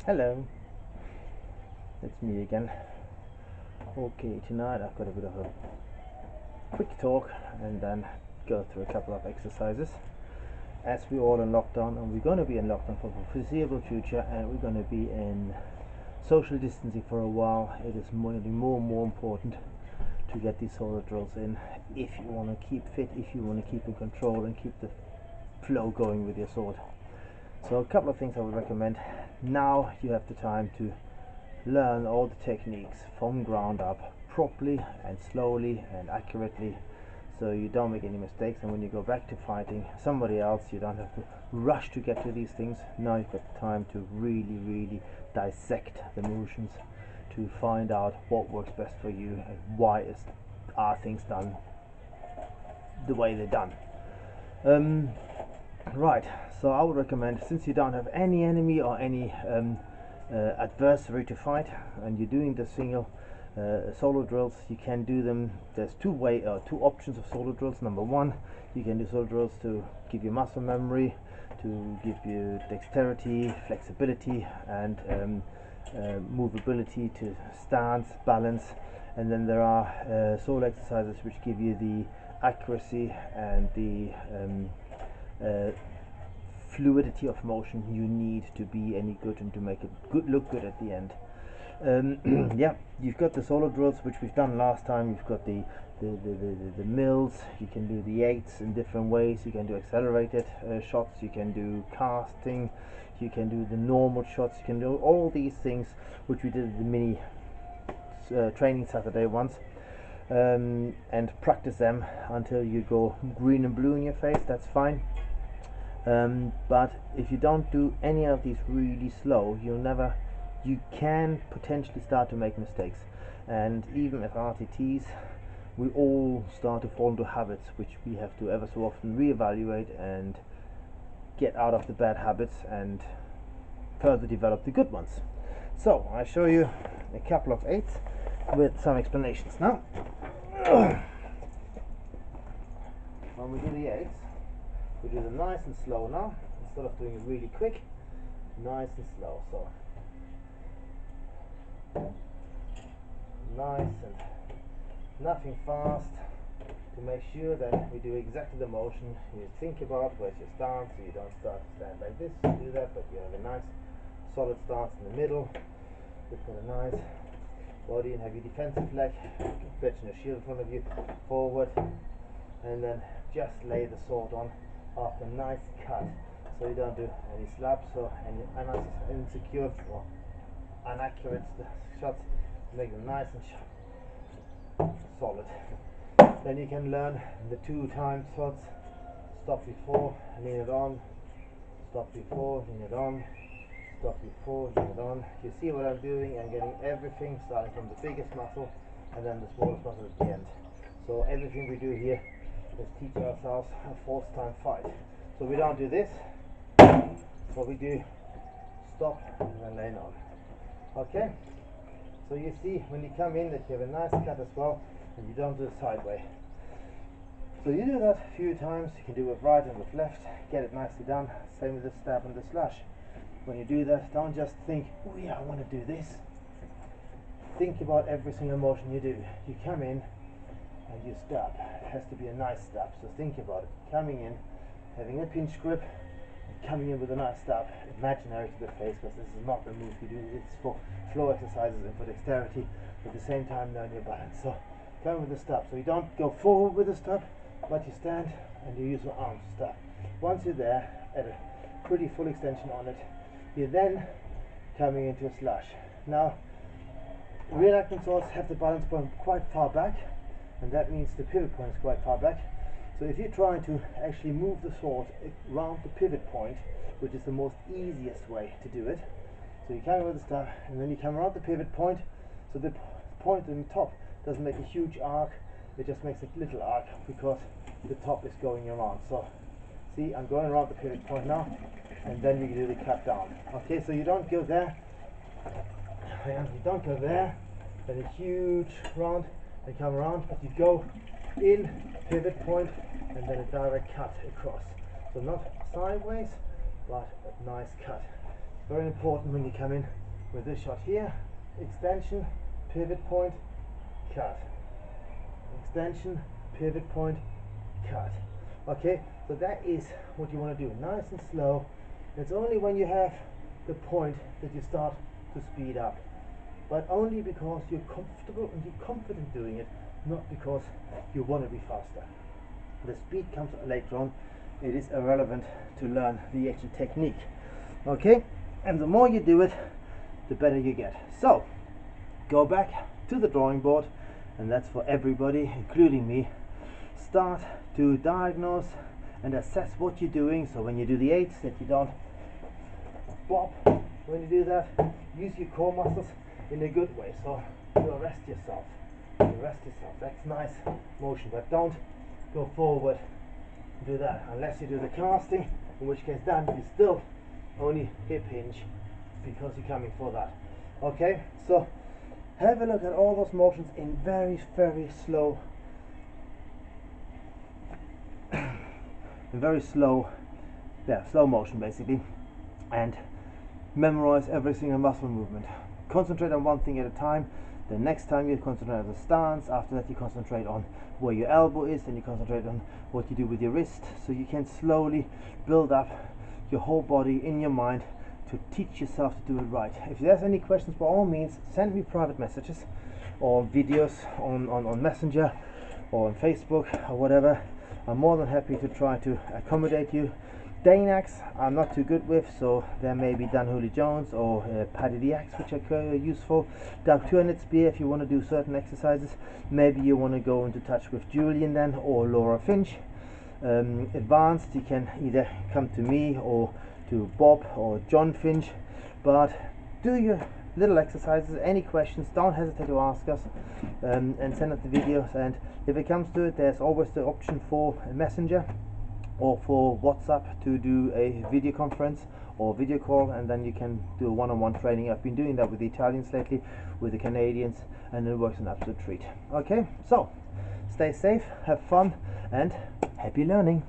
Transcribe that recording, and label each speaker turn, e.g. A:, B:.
A: Hello, it's me again. Okay, tonight I've got a bit of a quick talk and then go through a couple of exercises. As we're all in lockdown, and we're going to be in lockdown for the foreseeable future, and we're going to be in social distancing for a while, it is more and more important to get these solar drills in if you want to keep fit, if you want to keep in control and keep the flow going with your sword. So a couple of things I would recommend. Now you have the time to learn all the techniques from ground up properly and slowly and accurately, so you don't make any mistakes, and when you go back to fighting somebody else you don't have to rush to get to these things. Now you've got time to really dissect the motions to find out what works best for you and why are things done the way they're done. Right, so I would recommend, since you don't have any enemy or any adversary to fight, and you're doing the single solo drills, you can do them. There's two options of solo drills. Number one, you can do solo drills to give you muscle memory, to give you dexterity, flexibility, and movability to stance, balance. And then there are solo exercises which give you the accuracy and the fluidity of motion you need to be any good and to make it look good at the end. Yeah, you've got the solo drills which we've done last time. You've got the mills. You can do the eights in different ways. You can do accelerated shots. You can do casting. You can do the normal shots. You can do all these things which we did at the mini training Saturday once, and practice them until you go green and blue in your face. That's fine. But if you don't do any of these really slow, you can potentially start to make mistakes. And even as RTTs, we all start to fall into habits which we have to ever so often reevaluate and get out of the bad habits and further develop the good ones. So I show you a couple of eights with some explanations now. When we do the eights, we do them nice and slow now, instead of doing it really quick. Nice and slow. So nice and nothing fast, to make sure that we do exactly the motion you think about. Where's your stance, so you don't start to stand like this, you do that, but you have a nice solid stance in the middle. You've got a nice body and have your defensive leg, stretching your shield in front of you, forward, and then just lay the sword on after a nice cut, so you don't do any slaps or any insecure or inaccurate shots. Make them nice and solid. Then you can learn the 2 time shots. Stop before, lean it on, stop before, lean it on, stop before, lean it on. You see what I'm doing? I'm getting everything starting from the biggest muscle and then the smallest muscle at the end. So everything we do here is teach ourselves a force time fight. So we don't do this, but we do stop and then lean on. Okay? So you see when you come in that you have a nice cut as well, and you don't do it sideways. So you do that a few times. You can do it with right and with left, get it nicely done. Same with the stab and the slash. When you do that, don't just think, oh yeah, I want to do this. Think about every single motion you do. You come in and you stab. It has to be a nice stab, so think about it. Coming in, having a pinch grip, and coming in with a nice stab, imaginary to the face, because this is not the move we do. It's for flow exercises and for dexterity, but at the same time learn your balance. So come with a stab. So you don't go forward with a stab, but you stand and you use your arms to stab. Once you're there at a pretty full extension on it, you're then coming into a slash. Now, reenactment swords have the balance point quite far back, and that means the pivot point is quite far back. So if you're trying to actually move the sword around the pivot point, which is the most easiest way to do it, so you come with the stab and then you come around the pivot point, so the point on the top doesn't make a huge arc, it just makes a little arc because the top is going around. So see, I'm going around the pivot point now, and then you do the cut down. Okay, so you don't go there, then a huge round and come around, but you go in pivot point and then a direct cut across. So not sideways, but a nice cut. Very important when you come in with this shot here. Extension, pivot point, cut. Extension, pivot point, cut. Okay, so that is what you want to do, nice and slow. It's only when you have the point that you start to speed up, but only because you're comfortable and you're confident doing it, not because you want to be faster. The speed comes later on. It is irrelevant to learn the actual technique. Okay, and the more you do it, the better you get. So go back to the drawing board, and that's for everybody, including me. Start to diagnose and assess what you're doing, so when you do the 8s, that you don't bop. When you do that, use your core muscles in a good way, so you arrest yourself. That's nice motion, but don't go forward and do that unless you do the casting, in which case then you still only hip hinge because you're coming for that. Okay, so have a look at all those motions in very slow slow motion basically, and memorize every single muscle movement. Concentrate on one thing at a time. The next time you concentrate on the stance, after that you concentrate on where your elbow is, then you concentrate on what you do with your wrist, so you can slowly build up your whole body in your mind to teach yourself to do it right. If there's any questions, by all means send me private messages or videos on Messenger or on Facebook or whatever. I'm more than happy to try to accommodate you. Danacs I'm not too good with, so there may be Dan Hooley Jones or Paddy the Axe, which are useful. Doug 200 spear if you want to do certain exercises. Maybe you want to go into touch with Julian then, or Laura Finch. Advanced, you can either come to me or to Bob or John Finch, but do your little exercises. Any questions, don't hesitate to ask us, and send us the videos. And if it comes to it, there's always the option for a Messenger or for WhatsApp to do a video conference or video call, and then you can do a one-on-one training. I've been doing that with the Italians lately, with the Canadians, and it works an absolute treat. Okay, so stay safe, have fun, and happy learning.